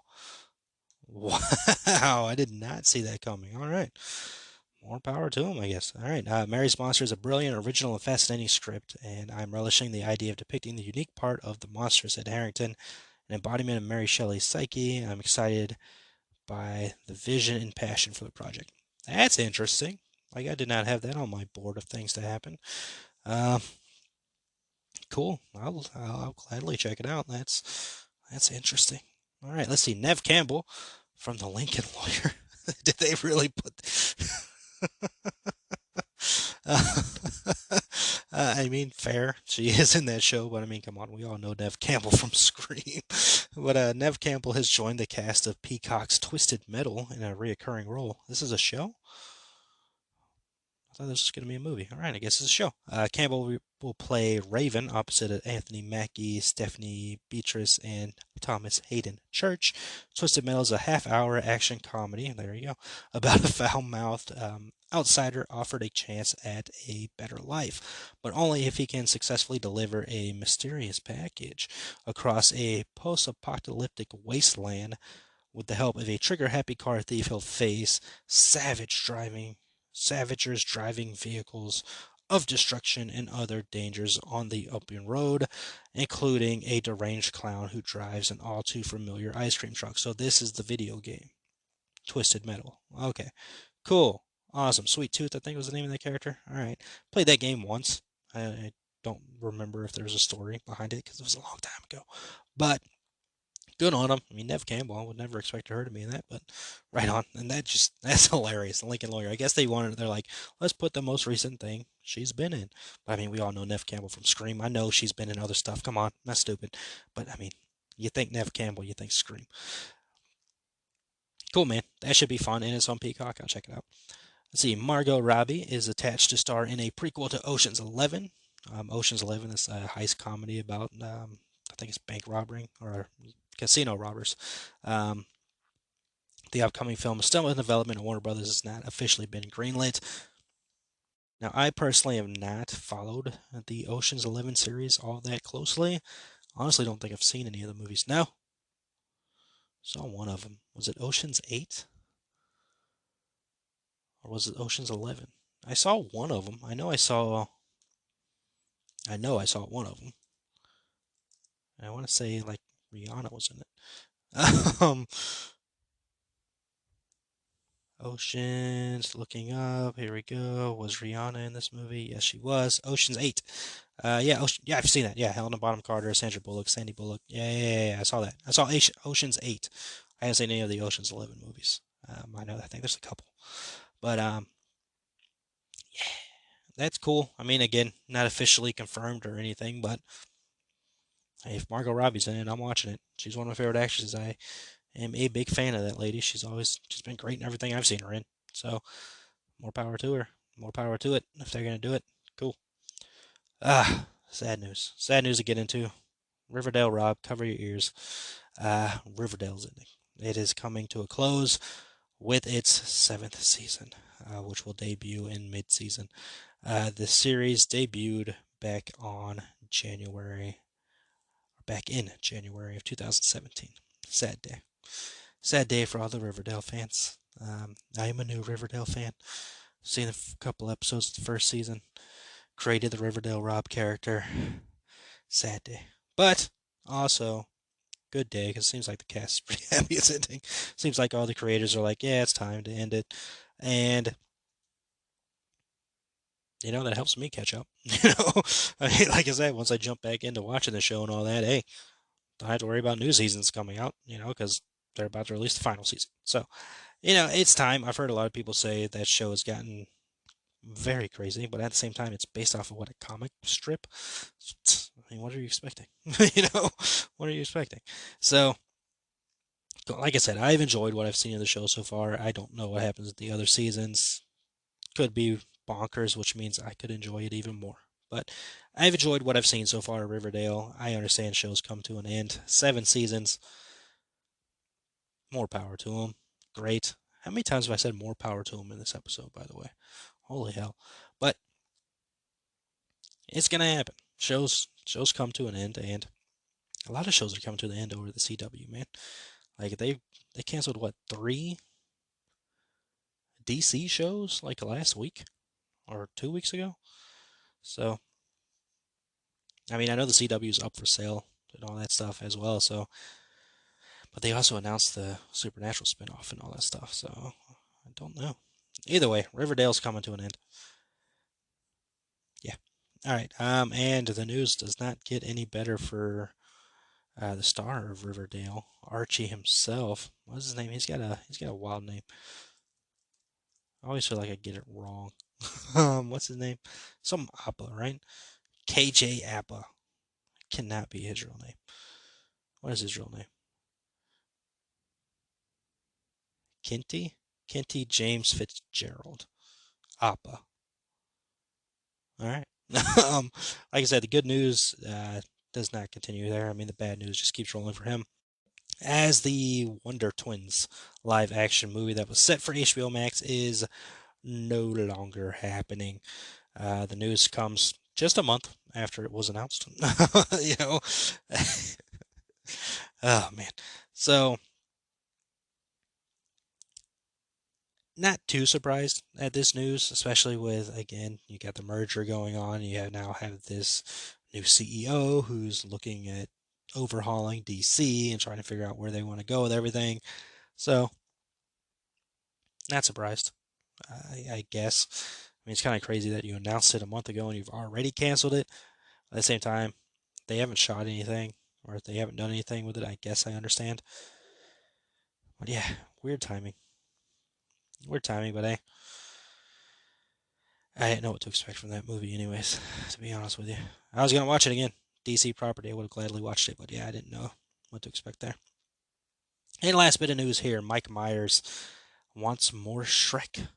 Wow. I did not see that coming. All right. More power to him, I guess. All right. Mary's Monster is a brilliant, original, and fascinating script, and I'm relishing the idea of depicting the unique part of the monster, said Harrington, an embodiment of Mary Shelley's psyche. I'm excited by the vision and passion for the project. That's interesting. Like, I did not have that on my board of things to happen. Uh, cool. I'll gladly check it out. That's interesting. All right, let's see. Nev Campbell from the Lincoln Lawyer. Did they really put? uh, I mean, fair. She is in that show, but I mean, come on, we all know Nev Campbell from Scream. But Nev Campbell has joined the cast of Peacock's Twisted Metal in a reoccurring role. This is a show? I thought this was going to be a movie. All right, I guess it's a show. Campbell will play Raven opposite of Anthony Mackie, Stephanie Beatrice, and Thomas Hayden Church. Twisted Metal is a half-hour action comedy. There you go. About a foul-mouthed outsider offered a chance at a better life, but only if he can successfully deliver a mysterious package across a post-apocalyptic wasteland. With the help of a trigger-happy car thief, he'll face savagers driving vehicles of destruction and other dangers on the open road, including a deranged clown who drives an all too familiar ice cream truck. So this is the video game, Twisted Metal. Okay, cool, awesome. Sweet Tooth, I think was the name of that character. All right, played that game once. I don't remember if there's a story behind it because it was a long time ago, but good on him. I mean, Nev Campbell, I would never expect her to be in that, but right on. And that's hilarious. The Lincoln Lawyer. I guess they're like, let's put the most recent thing she's been in. But I mean, we all know Nev Campbell from Scream. I know she's been in other stuff. Come on, not stupid. But I mean, you think Nev Campbell, you think Scream. Cool, man. That should be fun, and it's on Peacock. I'll check it out. Let's see. Margot Robbie is attached to star in a prequel to Ocean's 11. Ocean's 11 is a heist comedy about, I think it's bank robbery or casino robbers. Um, the upcoming film is still in development, and Warner Brothers has not officially been greenlit. Now, I personally have not followed the Ocean's 11 series all that closely. Honestly, don't think I've seen any of the movies. No, saw one of them. Was it Ocean's 8? Or was it Ocean's 11? I saw one of them. I know I saw one of them. And I want to say like Rihanna was in it. Oceans, looking up. Here we go. Was Rihanna in this movie? Yes, she was. Ocean's 8. Yeah, I've seen that. Yeah, Helena Bonham Carter, Sandra Bullock, Sandy Bullock. Yeah, I saw that. I saw Ocean's 8. I haven't seen any of the Ocean's 11 movies. I think there's a couple. But, yeah, that's cool. I mean, again, not officially confirmed or anything, but hey, if Margot Robbie's in it, I'm watching it. She's one of my favorite actresses. I am a big fan of that lady. She's been great in everything I've seen her in. So, more power to her. More power to it. If they're gonna do it, cool. Sad news. Sad news to get into. Riverdale, Rob, cover your ears. Riverdale's ending. It is coming to a close with its 7th season, which will debut in mid-season. The series debuted back in January of 2017. Sad day. Sad day for all the Riverdale fans. I am a new Riverdale fan. Seen a couple episodes of the first season. Created the Riverdale Rob character. Sad day. But also, good day, because it seems like the cast is pretty happy it's ending. Seems like all the creators are like, yeah, it's time to end it. And, that helps me catch up. I mean, like I said, once I jump back into watching the show and all that, hey, don't have to worry about new seasons coming out, because they're about to release the final season. So, it's time. I've heard a lot of people say that show has gotten very crazy, but at the same time, it's based off of a comic strip. I mean, what are you expecting? What are you expecting? So, like I said, I've enjoyed what I've seen of the show so far. I don't know what happens with the other seasons. Could be bonkers, which means I could enjoy it even more. But I've enjoyed what I've seen so far of Riverdale. I understand shows come to an end. 7 seasons. More power to them. Great. How many times have I said more power to him in this episode, by the way? Holy hell. But it's going to happen. Shows come to an end, and a lot of shows are coming to the end over the CW, man. Like, they canceled, what, 3 DC shows, like, last week? Or 2 weeks ago? So, I mean, I know the CW is up for sale and all that stuff as well, so... But they also announced the Supernatural spinoff and all that stuff, so... I don't know. Either way, Riverdale's coming to an end. Yeah. All right. And the news does not get any better for the star of Riverdale, Archie himself. What's his name? He's got a wild name. I always feel like I get it wrong. What's his name? Some Appa, right? KJ Appa. Cannot be his real name. What is his real name? Kinty? Kinty James Fitzgerald. Appa. All right. Like I said, the good news does not continue there. I mean, the bad news just keeps rolling for him. As the Wonder Twins live action movie that was set for HBO Max is no longer happening. The news comes just a month after it was announced. you know, oh man. So, not too surprised at this news, especially with, again, you got the merger going on. You now have this new CEO who's looking at overhauling DC and trying to figure out where they want to go with everything. So, not surprised, I guess. I mean, it's kind of crazy that you announced it a month ago and you've already canceled it. At the same time, they haven't shot anything or if they haven't done anything with it, I guess I understand. But yeah, weird timing. Weird timing, but hey, I didn't know what to expect from that movie, anyways, to be honest with you. I was going to watch it again. DC property, I would have gladly watched it, but yeah, I didn't know what to expect there. And last bit of news here, Mike Myers wants more Shrek.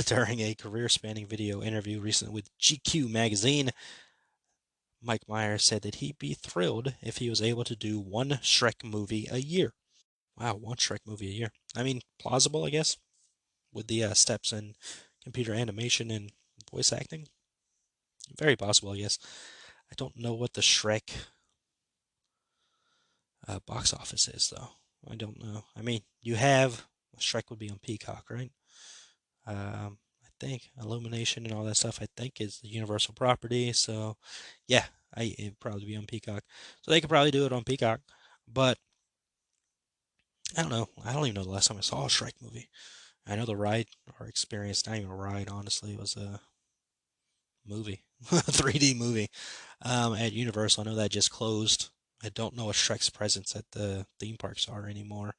During a career-spanning video interview recently with GQ magazine, Mike Myers said that he'd be thrilled if he was able to do one Shrek movie a year. Wow, one Shrek movie a year. I mean, plausible, I guess, with the steps in computer animation and voice acting. Very possible, I guess. I don't know what the Shrek box office is, though. I don't know. I mean, you have Shrek would be on Peacock, right? I think Illumination and all that stuff. I think is the Universal property. So, yeah, it'd probably be on Peacock. So they could probably do it on Peacock, but I don't know. I don't even know the last time I saw a Shrek movie. I know the ride or experience, not even a ride, honestly, it was a movie, 3D movie at Universal. I know that just closed. I don't know what Shrek's presence at the theme parks are anymore.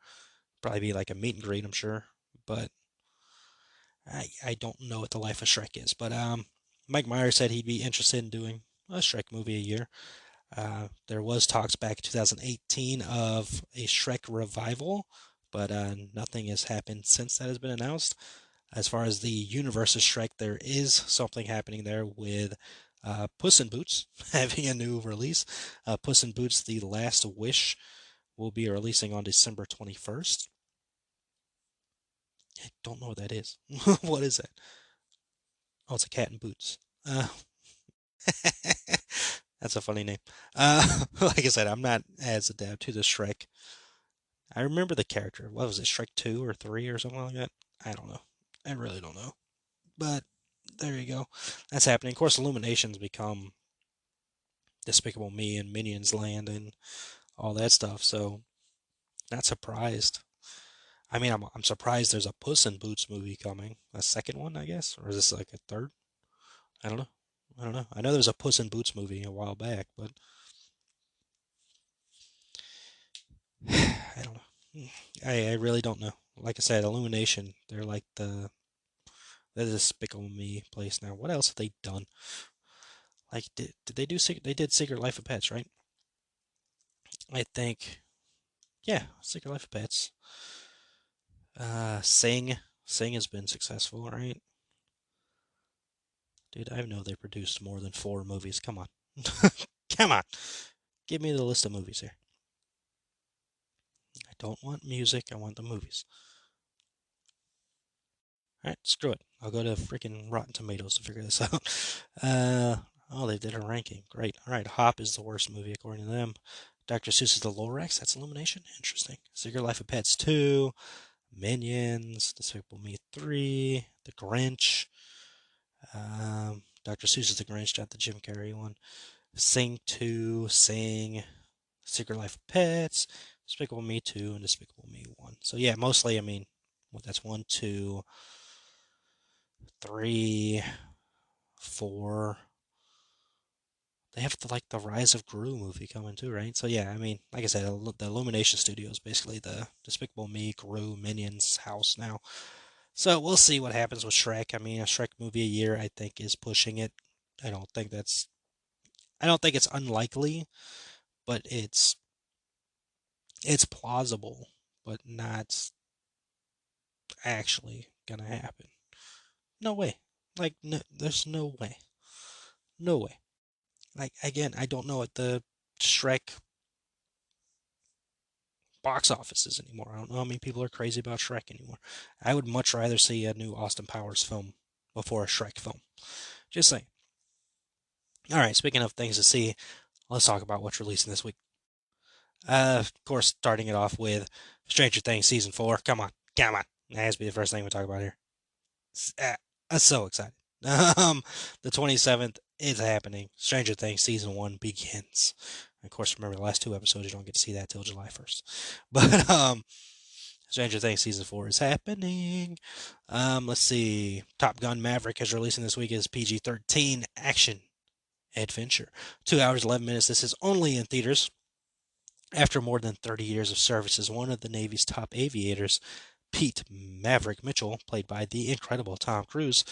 Probably be like a meet and greet, I'm sure. But I don't know what the life of Shrek is. But Mike Myers said he'd be interested in doing a Shrek movie a year. There was talks back in 2018 of a Shrek revival, but nothing has happened since that has been announced. As far as the universe of Shrek, there is something happening there with Puss in Boots having a new release. Puss in Boots: The Last Wish will be releasing on December 21st. I don't know what that is. What is that? Oh, it's a cat in boots. That's a funny name. Like I said, I'm not as adept to the Shrek. I remember the character. What was it, Shrek 2 or 3 or something like that? I don't know. I really don't know. But there you go. That's happening. Of course, Illumination's become Despicable Me and Minions Land and all that stuff. So, not surprised. I mean, I'm surprised there's a Puss in Boots movie coming. A second one, I guess? Or is this like a third? I don't know. I don't know. I know there was a Puss in Boots movie a while back, but I don't know. I really don't know. Like I said, Illumination, they're the Despicable Me place now. What else have they done? Like, did they do they did Secret Life of Pets, right? I think, yeah, Secret Life of Pets. Sing has been successful, right? Dude, I know they produced more than 4 movies. Come on. Come on. Give me the list of movies here. don't want music. I want the movies. All right, screw it. I'll go to freaking Rotten Tomatoes to figure this out. Oh, they did a ranking. Great. All right, Hop is the worst movie according to them. Dr. Seuss is the Lorax. That's Illumination. Interesting. Secret Life of Pets 2. Minions. Despicable Me 3. The Grinch. Dr. Seuss is the Grinch, not the Jim Carrey one. Sing 2. Sing. Secret Life of Pets. Despicable Me 2 and Despicable Me 1. So yeah, mostly, I mean, that's 1, 2, 3, 4. They have the Rise of Gru movie coming too, right? So yeah, I mean, like I said, the Illumination Studio is basically the Despicable Me, Gru, Minions house now. So we'll see what happens with Shrek. I mean, a Shrek movie a year, I think, is pushing it. I don't think it's unlikely, but it's plausible, but not actually gonna happen. No way. Like, no, there's no way. No way. Like, again, I don't know what the Shrek box offices anymore. I don't know how many people are crazy about Shrek anymore. I would much rather see a new Austin Powers film before a Shrek film. Just saying. All right, speaking of things to see, let's talk about what's releasing this week. Of course, starting it off with Stranger Things season 4. Come on, come on. That has to be the first thing we talk about here. I'm so excited. The 27th is happening. Stranger Things season 1 begins. Of course, remember the last 2 episodes, you don't get to see that till July 1st. But Stranger Things season 4 is happening. Let's see. Top Gun Maverick is releasing this week as PG-13 action adventure. 2 hours 11 minutes. This is only in theaters. After more than 30 years of service as one of the Navy's top aviators, Pete Maverick Mitchell, played by the incredible Tom Cruise,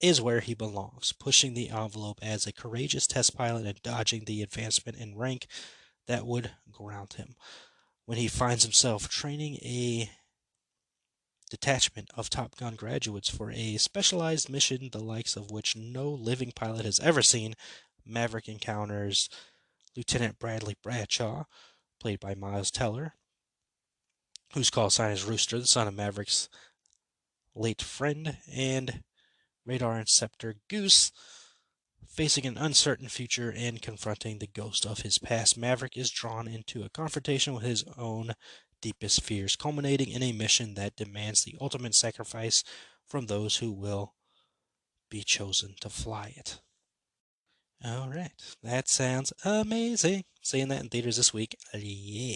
is where he belongs, pushing the envelope as a courageous test pilot and dodging the advancement in rank that would ground him. When he finds himself training a detachment of Top Gun graduates for a specialized mission the likes of which no living pilot has ever seen, Maverick encounters Lieutenant Bradley Bradshaw, played by Miles Teller, whose call sign is Rooster, the son of Maverick's late friend, and radar inceptor Goose. Facing an uncertain future and confronting the ghost of his past, Maverick is drawn into a confrontation with his own deepest fears, culminating in a mission that demands the ultimate sacrifice from those who will be chosen to fly it. All right, that sounds amazing. Seeing that in theaters this week, yeah.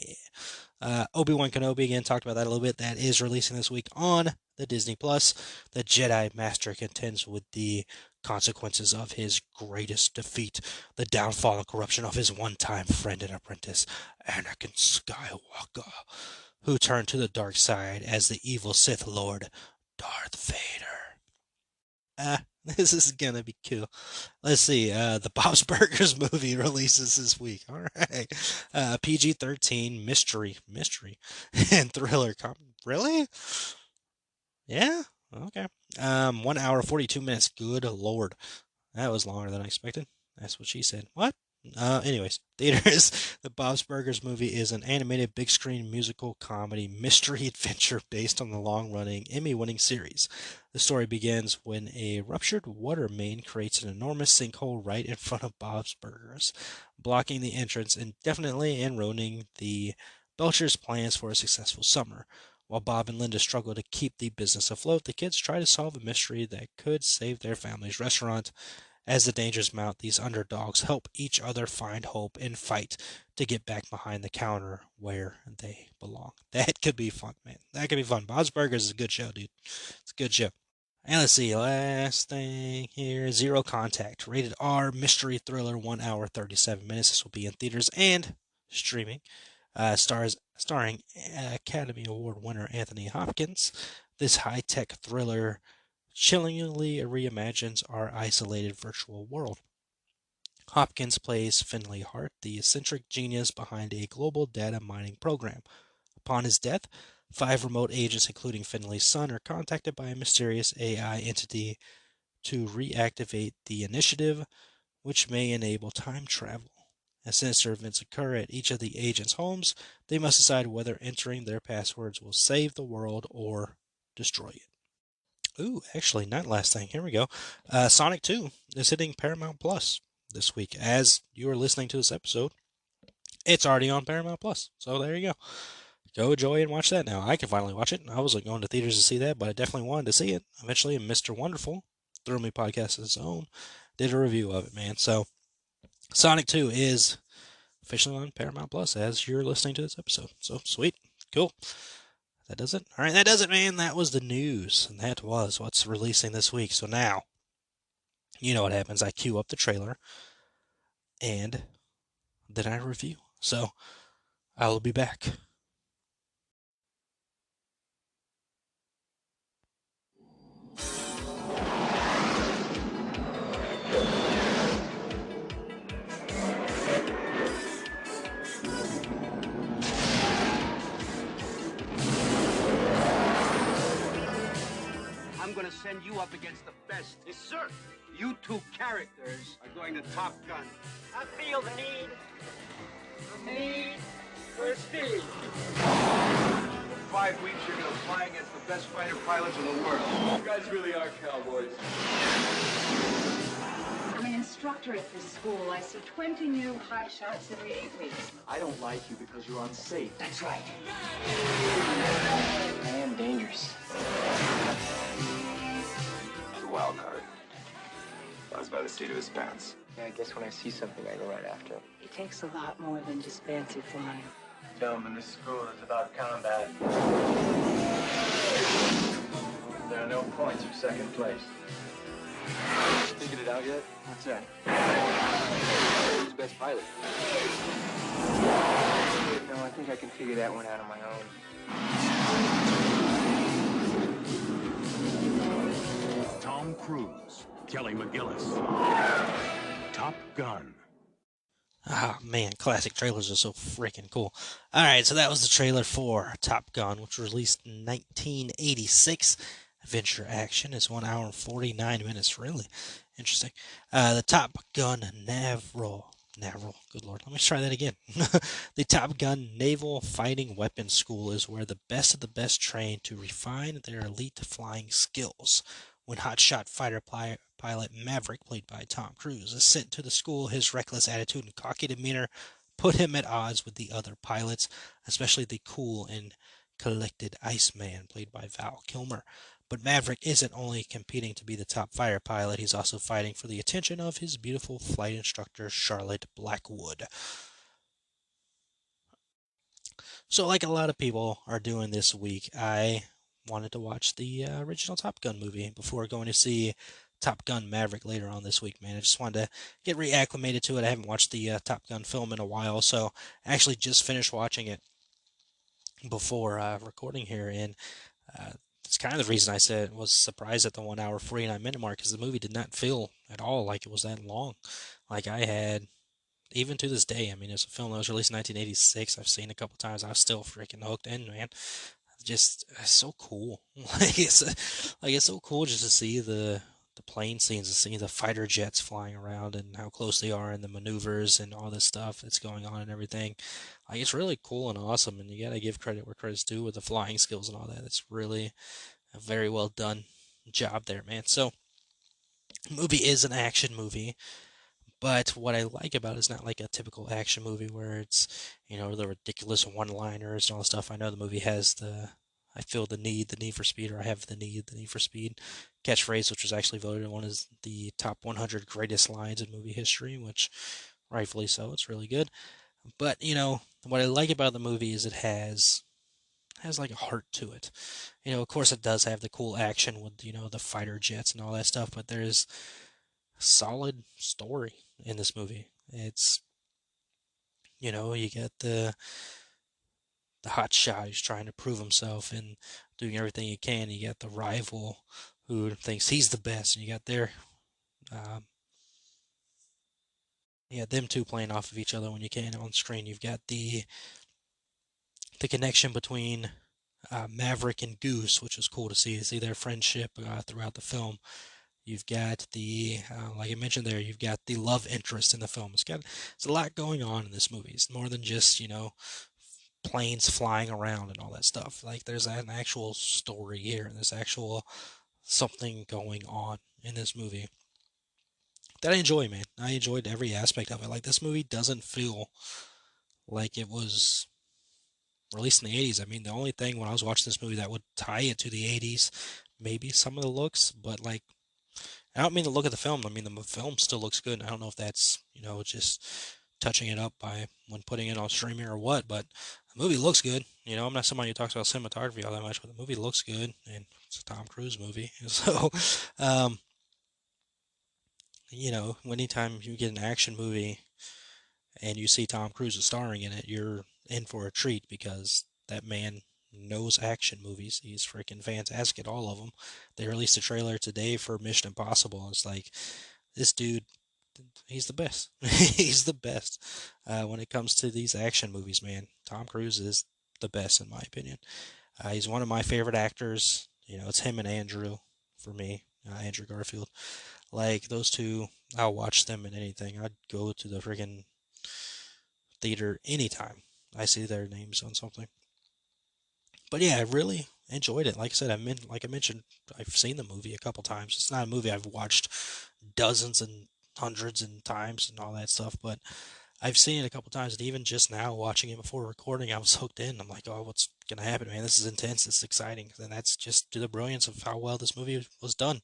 Obi-Wan Kenobi, again, talked about that a little bit. That is releasing this week on the Disney Plus. The Jedi Master contends with the consequences of his greatest defeat, the downfall and corruption of his one-time friend and apprentice, Anakin Skywalker, who turned to the dark side as the evil Sith Lord, Darth Vader. This is gonna be cool. Let's see. The Bob's Burgers movie releases this week. All right. PG-13 mystery, and thriller. Really? Yeah. Okay. 1 hour 42 minutes. Good lord, that was longer than I expected. That's what she said. What? Anyways, theaters. The Bob's Burgers movie is an animated big screen musical comedy mystery adventure based on the long running Emmy winning series. The story begins when a ruptured water main creates an enormous sinkhole right in front of Bob's Burgers, blocking the entrance indefinitely and ruining the Belcher's plans for a successful summer. While Bob and Linda struggle to keep the business afloat, the kids try to solve a mystery that could save their family's restaurant. As the dangers mount, these underdogs help each other find hope and fight to get back behind the counter where they belong. That could be fun, man. That could be fun. Bob's Burgers is a good show, dude. It's a good show. And let's see, last thing here, Zero Contact, rated R, mystery thriller, 1 hour 37 minutes. This will be in theaters and streaming. Starring Academy Award winner Anthony Hopkins. This high-tech thriller chillingly reimagines our isolated virtual world. Hopkins plays Finley Hart, the eccentric genius behind a global data mining program. Upon his death, 5 remote agents, including Finley's son, are contacted by a mysterious AI entity to reactivate the initiative, which may enable time travel. As sinister events occur at each of the agents' homes, they must decide whether entering their passwords will save the world or destroy it. Ooh, actually, not last thing. Here we go. Sonic 2 is hitting Paramount Plus this week. As you are listening to this episode, it's already on Paramount Plus. So there you go. Go enjoy and watch that now. I can finally watch it. I wasn't going to theaters to see that, but I definitely wanted to see it. Eventually, Mr. Wonderful, Thrill Me Podcast of his own, did a review of it, man. So Sonic 2 is officially on Paramount Plus as you're listening to this episode. So sweet. Cool. That does it. All right, that does it, man. That was the news. And that was what's releasing this week. So now, you know what happens. I queue up the trailer and then I review. So I will be back. I'm gonna send you up against the best. Yes, sir. You two characters are going to Top Gun. I feel the need for speed. For 5 weeks, you're gonna fly against the best fighter pilots in the world. You guys really are cowboys. I'm an instructor at this school. I see 20 new hot shots every 8 weeks. I don't like you because you're unsafe. That's right. I am dangerous. He's a wild card. Flies by the seat of his pants. Yeah, I guess when I see something, I go right after it. It takes a lot more than just fancy flying. Gentlemen, this school is about combat. There are no points for second place. Figured it out yet? What's that? Who's the best pilot? No, I think I can figure that one out on my own. Tom Cruise, Kelly McGillis. Top Gun. Ah, man, classic trailers are so freaking cool. Alright, so that was the trailer for Top Gun, which was released in 1986. Adventure action is 1 hour and 49 minutes. Really interesting. The Top Gun Naval, good lord, let me try that again. The Top Gun Naval Fighting Weapons School is where the best of the best train to refine their elite flying skills. When hotshot fighter pilot Maverick, played by Tom Cruise, is sent to the school, his reckless attitude and cocky demeanor put him at odds with the other pilots, especially the cool and collected Iceman, played by Val Kilmer. But Maverick isn't only competing to be the top fighter pilot, he's also fighting for the attention of his beautiful flight instructor, Charlotte Blackwood. So like a lot of people are doing this week, I wanted to watch the original Top Gun movie before going to see Top Gun Maverick later on this week, man. I just wanted to get reacclimated to it. I haven't watched the Top Gun film in a while, so I actually just finished watching it before recording here, and it's kind of the reason I said was surprised at the 1 hour 49 minute mark, because the movie did not feel at all like it was that long. Like I had, even to this day, I mean, it's a film that was released in 1986. I've seen it a couple times. I was still freaking hooked in, man. Just it's so cool. It's so cool just to see the plane scenes, to see the fighter jets flying around and how close they are and the maneuvers and all this stuff that's going on and everything. Like it's really cool and awesome, and you gotta give credit where credit's due with the flying skills and all that. It's really a very well done job there, man. So the movie is an action movie. But what I like about it is not like a typical action movie where it's, the ridiculous one-liners and all the stuff. I know the movie has I feel the need for speed, or I have the need for speed catchphrase, which was actually voted one as the top 100 greatest lines in movie history, which rightfully so. It's really good. But, what I like about the movie is it has like a heart to it. Of course it does have the cool action with, the fighter jets and all that stuff, but there's solid story in this movie. It's, you get the hot shot who's trying to prove himself and doing everything he can. You got the rival who thinks he's the best, and you got them two playing off of each other when you can on screen. You've got the connection between Maverick and Goose, which is cool to see their friendship throughout the film. You've got the, like I mentioned there, you've got the love interest in the film. It's a lot going on in this movie. It's more than just, planes flying around and all that stuff. Like there's an actual story here, and there's actual something going on in this movie that I enjoy, man. I enjoyed every aspect of it. Like this movie doesn't feel like it was released in the 80s. I mean, the only thing when I was watching this movie that would tie it to the 80s, maybe some of the looks, but like I don't mean to look at the film. I mean, the film still looks good. I don't know if that's, just touching it up by when putting it on streaming or what, but the movie looks good. I'm not somebody who talks about cinematography all that much, but the movie looks good, and it's a Tom Cruise movie. So, um, anytime you get an action movie and you see Tom Cruise starring in it, you're in for a treat because that man knows action movies. He's freaking fantastic at all of them. They released a trailer today for Mission Impossible, and it's like, this dude, he's the best. He's the best when it comes to these action movies, man. Tom Cruise is the best, in my opinion. He's one of my favorite actors. It's him and Andrew for me, Andrew Garfield. Like, those two, I'll watch them in anything. I'd go to the friggin' theater anytime I see their names on something. But yeah, I really enjoyed it. Like I said, like I mentioned, I've seen the movie a couple times. It's not a movie I've watched dozens and hundreds and times and all that stuff, but I've seen it a couple times, and even just now watching it before recording, I was hooked in. I'm like, oh, what's gonna happen, man? This is intense. It's exciting, and that's just to the brilliance of how well this movie was done.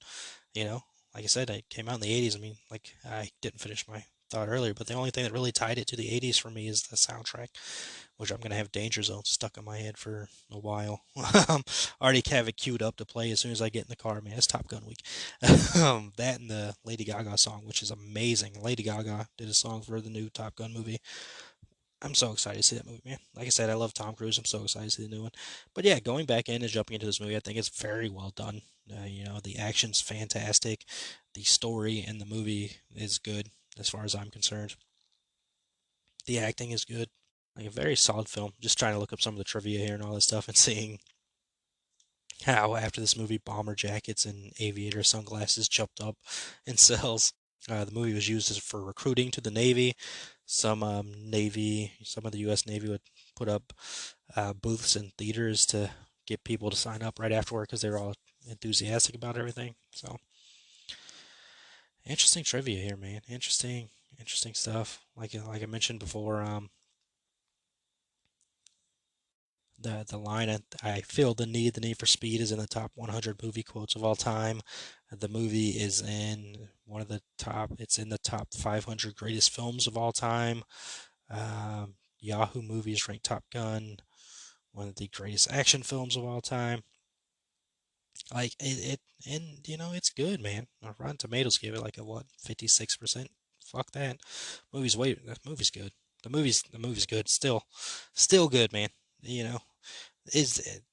Like I said, it came out in the 80s. I mean, like I didn't finish my thought earlier, but the only thing that really tied it to the 80s for me is the soundtrack, which I'm going to have Danger Zone stuck in my head for a while. Already have it queued up to play as soon as I get in the car, man. It's Top Gun week. That and the Lady Gaga song, which is amazing. Lady Gaga did a song for the new Top Gun movie. I'm so excited to see that movie, man. Like I said, I love Tom Cruise. I'm so excited to see the new one. But yeah, going back in and jumping into this movie, I think it's very well done. The action's fantastic. The story in the movie is good, as far as I'm concerned. The acting is good. Like a very solid film. Just trying to look up some of the trivia here and all this stuff and seeing how after this movie, bomber jackets and aviator sunglasses jumped up in sales. The movie was used for recruiting to the Navy. Some of the U.S. Navy would put up booths in theaters to get people to sign up right afterward because they were all enthusiastic about everything. So, interesting trivia here, man. Interesting stuff. Like I mentioned before, the line I feel the need for speed is in the top 100 movie quotes of all time. The movie is in it's in the top 500 greatest films of all time. Yahoo Movies ranked Top Gun one of the greatest action films of all time. Like and it's good, man. Rotten Tomatoes gave it like a 56%. Fuck that. That movie's good. The movie's good. Still good, man.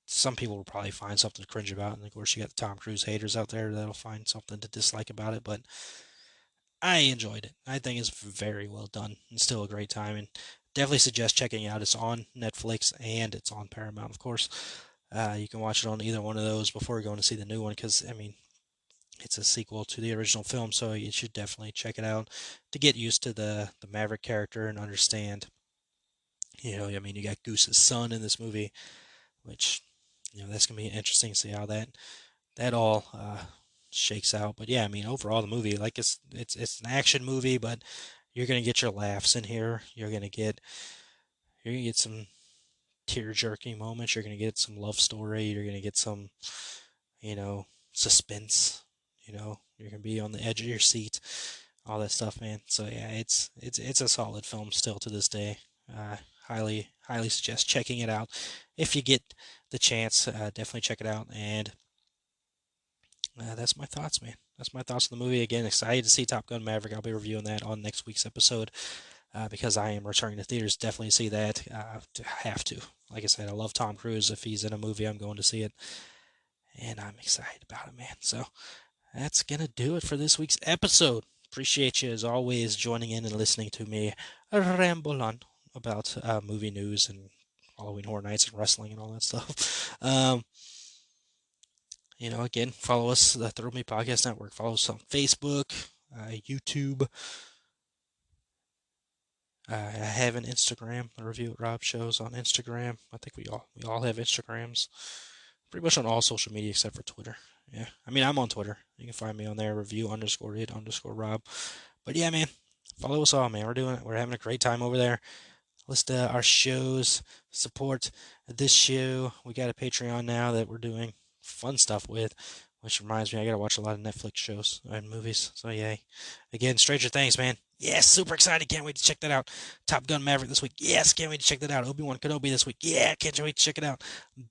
Some people will probably find something to cringe about, and of course you got the Tom Cruise haters out there that'll find something to dislike about it, but I enjoyed it. I think it's very well done and still a great time, and definitely suggest checking it out. It's on Netflix and it's on Paramount, of course. You can watch it on either one of those before going to see the new one, because I mean, it's a sequel to the original film, so you should definitely check it out to get used to the Maverick character and understand. I mean, you got Goose's son in this movie, which that's gonna be interesting to see how that all shakes out. But yeah, I mean, overall the movie, like it's an action movie, but you're gonna get your laughs in here. You're gonna get some tear jerking moments. You're gonna get some love story. You're gonna get some suspense. You're gonna be on the edge of your seat. All that stuff, man. So yeah, it's a solid film still to this day. Highly suggest checking it out if you get the chance. Definitely check it out. And that's my thoughts, man. That's my thoughts on the movie. Again, excited to see Top Gun Maverick. I'll be reviewing that on next week's episode because I am returning to theaters. Definitely see that. Have to. Like I said, I love Tom Cruise. If he's in a movie, I'm going to see it. And I'm excited about it, man. So that's going to do it for this week's episode. Appreciate you, as always, joining in and listening to me ramble on about movie news and Halloween Horror Nights and wrestling and all that stuff. again, follow us, the Thrill Me Podcast Network. Follow us on Facebook, YouTube. I have an Instagram. The Review with Rob shows on Instagram. I think we all have Instagrams. Pretty much on all social media except for Twitter. Yeah, I mean, I'm on Twitter. You can find me on there, review_it_Rob. But yeah, man, follow us all, man. We're having a great time over there. List our shows, support this show. We got a Patreon now that we're doing fun stuff with, which reminds me, I gotta watch a lot of Netflix shows and movies. So yay! Again, Stranger Things, man. Yes, super excited. Can't wait to check that out. Top Gun Maverick this week. Yes, can't wait to check that out. Obi-Wan Kenobi this week. Yeah, can't wait to check it out.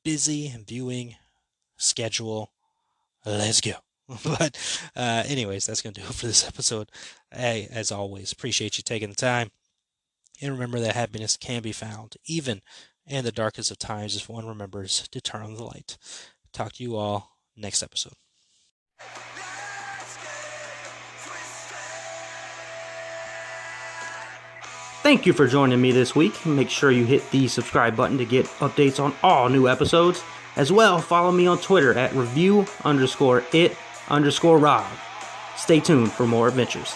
Busy viewing schedule. Let's go. But anyways, that's gonna do it for this episode. Hey, as always, appreciate you taking the time. And remember that happiness can be found even in the darkest of times if one remembers to turn on the light. Talk to you all next episode. Thank you for joining me this week. Make sure you hit the subscribe button to get updates on all new episodes. As well, follow me on Twitter at review_it_Rob. Stay tuned for more adventures.